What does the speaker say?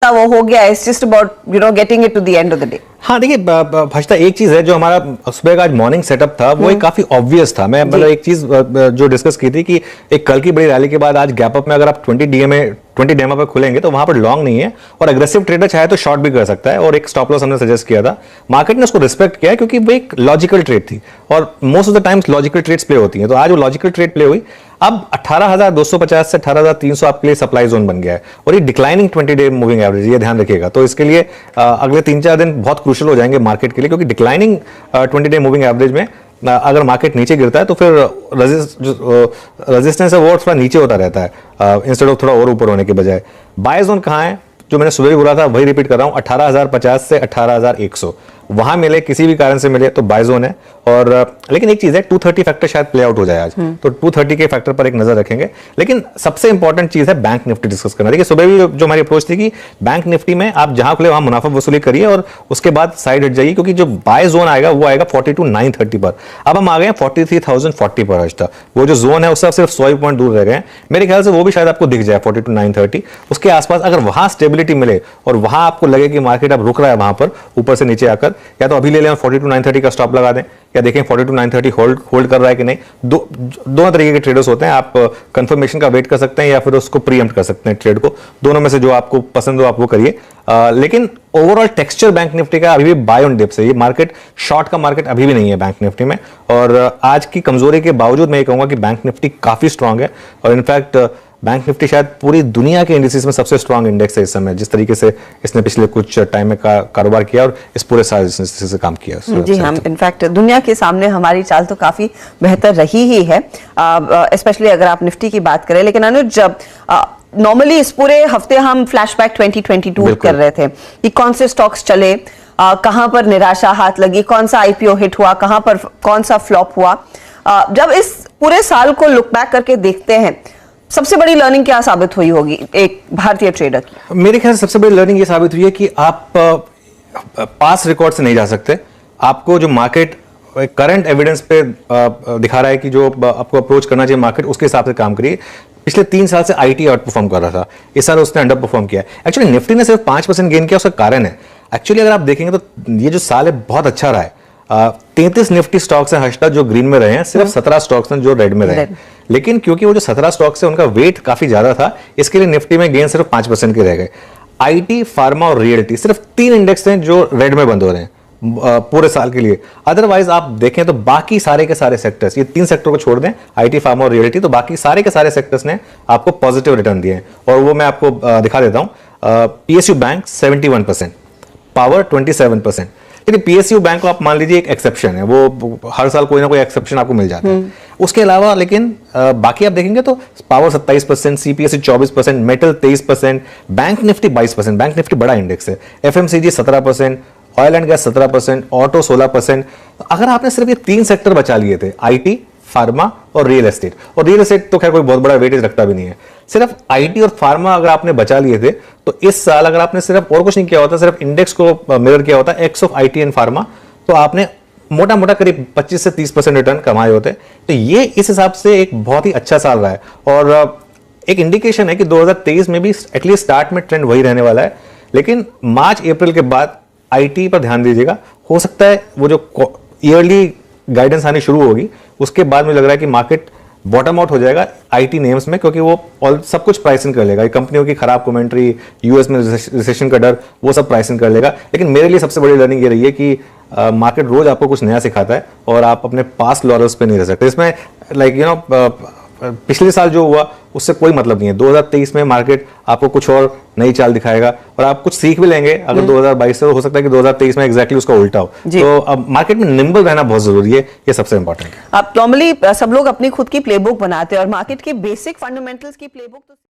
वो हो गया, it's just about getting it to the end of the day. हाँ देखिए भाषा, एक चीज है जो हमारा सुबह का आज मॉर्निंग सेटअप था वो एक काफी ऑब्वियस था। मैं मतलब एक चीज जो डिस्कस की थी कि एक कल की बड़ी रैली के बाद आज गैप अप में अगर आप 20 डीएमए पे खुलेंगे तो वहां पर लॉन्ग नहीं है और अग्रेसिव ट्रेडर चाहे तो शॉर्ट भी कर सकता है, और एक स्टॉप लॉस हमने सजेस्ट किया था। मार्केट ने उसको रिस्पेक्ट किया क्योंकि वो एक लॉजिकल ट्रेड थी और most of the times logical trades play होती हैं, तो आज वो लॉजिकल ट्रेड प्ले हुई। अब 18,250 से 18,300 आपके लिए सप्लाई जोन बन गया है और ये डिक्लाइनिंग 20 डे मूविंग एवरेज, ये ध्यान रखिएगा। तो इसके लिए अगले 3-4 दिन बहुत क्रूशियल हो जाएंगे मार्केट के लिए, क्योंकि डिक्लाइनिंग 20 डे मूविंग एवरेज में अगर मार्केट नीचे गिरता है तो फिर रेजिस्टेंस है वो थोड़ा नीचे होता रहता है इंस्टेड ऑफ थोड़ा और ऊपर होने के बजाय। बाय जोन कहाँ है, जो मैंने सुबह भी बोला था वही रिपीट कर रहा हूं, 18,050 से 18,100 वहां मिले, किसी भी कारण से मिले तो बाय जोन है। और लेकिन एक चीज है, 230 फैक्टर शायद प्ले आउट हो जाए आज, तो 230 के फैक्टर पर एक नजर रखेंगे। लेकिन सबसे इंपॉर्टेंट चीज है बैंक निफ्टी डिस्कस करना। देखिए सुबह भी जो हमारी अप्रोच थी कि बैंक निफ्टी में आप जहां खुले वहां मुनाफा वसूली करिए और उसके बाद साइड हट जाइए, क्योंकि जो बाय जोन आएगा वो आएगा 42,930 पर। अब हम आ गए 43,040 पर आज तक, वो जो जोन है उससे सिर्फ 100 पॉइंट दूर रह गए हैं। मेरे ख्याल से वो भी शायद आपको दिख जाए 42,930 उसके आसपास। अगर वहां स्टेबिलिटी मिले और वहां आपको लगे कि मार्केट अब रुक रहा है वहां पर ऊपर से नीचे आकर, या तो अभी ले लें 42,930 का स्टॉप लगा दें, या देखें 42,930 होल्ड कर रहा है कि नहीं। दोनों तरीके के ट्रेडर्स होते हैं, आप कंफर्मेशन का वेट कर सकते हैं या फिर उसको प्रीएम्प्ट कर सकते हैं ट्रेड को, दोनों में से जो आपको पसंद हो आप वो करिए। लेकिन ओवरऑल टेक्सचर बैंक निफ्टी का अभी भी बाय ऑन डिप्स है, ये मार्केट शॉर्ट का मार्केट अभी भी नहीं है बैंक निफ्टी में। और आज की कमजोरी के बावजूद मैं ये कहूंगा कि बैंक निफ्टी काफी स्ट्रांग है, और इनफैक्ट बैंक निफ्टी शायद पूरी दुनिया के इंडिसेस में सबसे स्ट्रांग इंडेक्स है इस समय, जिस तरीके से इसने पिछले कुछ टाइम में कारोबार किया और इस पूरे साल से काम किया। जी हम इनफैक्ट दुनिया के सामने हमारी चाल तो काफी बेहतर रही ही है, स्पेशली अगर आप निफ्टी की बात करें। लेकिन अनुज, जब नॉर्मली इस पूरे हफ्ते हम फ्लैशबैक 2022 कर रहे थे कि कौन से स्टॉक्स चले, कहां पर निराशा हाथ लगी, कौन सा आईपीओ हिट हुआ, कहां पर कौन सा फ्लॉप हुआ। जब इस पूरे साल को लुक बैक करके देखते हैं, सबसे बड़ी लर्निंग क्या साबित हुई होगी एक भारतीय ट्रेडर की? मेरे ख्याल से सबसे बड़ी लर्निंग ये साबित हुई है कि आप पास रिकॉर्ड से नहीं जा सकते। आपको जो मार्केट करंट एविडेंस पे दिखा रहा है कि जो आपको अप्रोच करना चाहिए मार्केट, उसके हिसाब से काम करिए। पिछले 3 साल से आईटी आउट परफॉर्म कर रहा था, इस साल उसने अंडर परफॉर्म किया। एक्चुअली निफ्टी ने सिर्फ 5% गेन किया, उसका कारण है एक्चुअली अगर आप देखेंगे तो ये जो साल है बहुत अच्छा रहा है। 33 निफ्टी स्टॉक्स हैं हर्षदा जो ग्रीन में रहे हैं, सिर्फ 17 स्टॉक्स हैं जो रेड में रहे हैं। लेकिन क्योंकि वो जो 17 स्टॉक्स है उनका वेट काफी ज्यादा था, इसके लिए निफ्टी में गेन सिर्फ 5% के रह गए। आईटी, फार्मा और रियल्टी सिर्फ 3 इंडेक्स हैं जो रेड में बंद हो रहे हैं पूरे साल के लिए। अदरवाइज आप देखें तो बाकी सारे के सारे सेक्टर्स, ये 3 सेक्टर को छोड़ दें, आईटी, फार्मा और रियल्टी, तो बाकी सारे के सारे सेक्टर्स ने आपको पॉजिटिव रिटर्न दिए हैं। और वो मैं आपको दिखा देता हूं। PSU bank 71%, power 27%। लेकिन पीएसयू बैंक को आप मान लीजिए एक एक्सेप्शन है, वो हर साल कोई ना कोई एक्सेप्शन आपको मिल जाता है। उसके अलावा लेकिन बाकी आप देखेंगे तो power 27%, CPSU 24%, metal 23%, bank Nifty 22%। Bank Nifty बड़ा इंडेक्स है। FMCG 17%, oil and gas 17%, auto 16%। अगर आपने सिर्फ ये 3 सेक्टर बचा लिए थे, आईटी, फार्मा और रियल एस्टेट, और रियल एस्टेट तो खैर कोई बहुत बड़ा वेटेज रखता भी नहीं है, सिर्फ आईटी और फार्मा अगर आपने बचा लिए थे, तो इस साल अगर आपने सिर्फ और कुछ नहीं किया होता, सिर्फ इंडेक्स को मिरर किया होता x of IT and pharma, तो आपने मोटा मोटा करीब 25 से 30% रिटर्न कमाए होते। तो ये इस हिसाब से एक बहुत ही अच्छा साल रहा है, और एक इंडिकेशन है कि 2023 में भी एटलीस्ट स्टार्ट में ट्रेंड वही रहने वाला है। लेकिन मार्च अप्रैल के बाद आईटी पर ध्यान दीजिएगा, हो सकता है वो जो ईयरली गाइडेंस आनी शुरू होगी उसके बाद मुझे लग रहा है कि मार्केट बॉटम आउट हो जाएगा आईटी नेम्स में, क्योंकि वो सब कुछ प्राइसिंग कर लेगा। कंपनियों की खराब कमेंट्री, यूएस में रिसेशन का डर, वो सब प्राइसिंग कर लेगा। लेकिन मेरे लिए सबसे बड़ी लर्निंग ये रही है कि मार्केट रोज आपको कुछ नया सिखाता है और आप अपने पास्ट लॉरल्स पे नहीं रह सकते। इसमें पिछले साल जो हुआ उससे कोई मतलब नहीं है। 2023 में मार्केट आपको कुछ और नई चाल दिखाएगा और आप कुछ सीख भी लेंगे। अगर 2022 से हो सकता है कि 2023 में एग्जैक्टली उसका उल्टा हो। तो अब मार्केट में निम्बल रहना बहुत जरूरी है, ये सबसे इंपॉर्टेंट है। अब नॉर्मली सब लोग अपनी खुद की प्लेबुक बनाते हैं और मार्केट के बेसिक फंडामेंटल्स की प्लेबुक तो